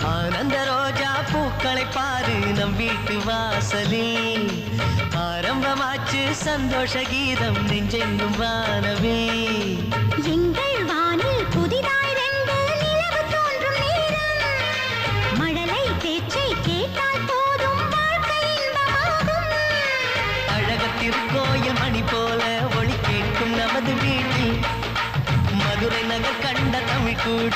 ஆனந்த ரோஜா பூக்களை பாரு நம் வீட்டு வாசலில் ஆரம்பமாச்சு சந்தோஷ கீதம் நெஞ்செங்கும் வானவில் எங்கள் வானில் புதிதாய் ரெண்டு நிலவு தோன்றும் நேரம் மழலை பேச்சை கேட்டால் போதும் வாழ்க்கை இன்பமாகும் அழகத்திற்கோயில் மணி போல ஒளி கேட்கும் நமது வீட்டில் மதுரை நகர் கண்ட தமிழ் கூட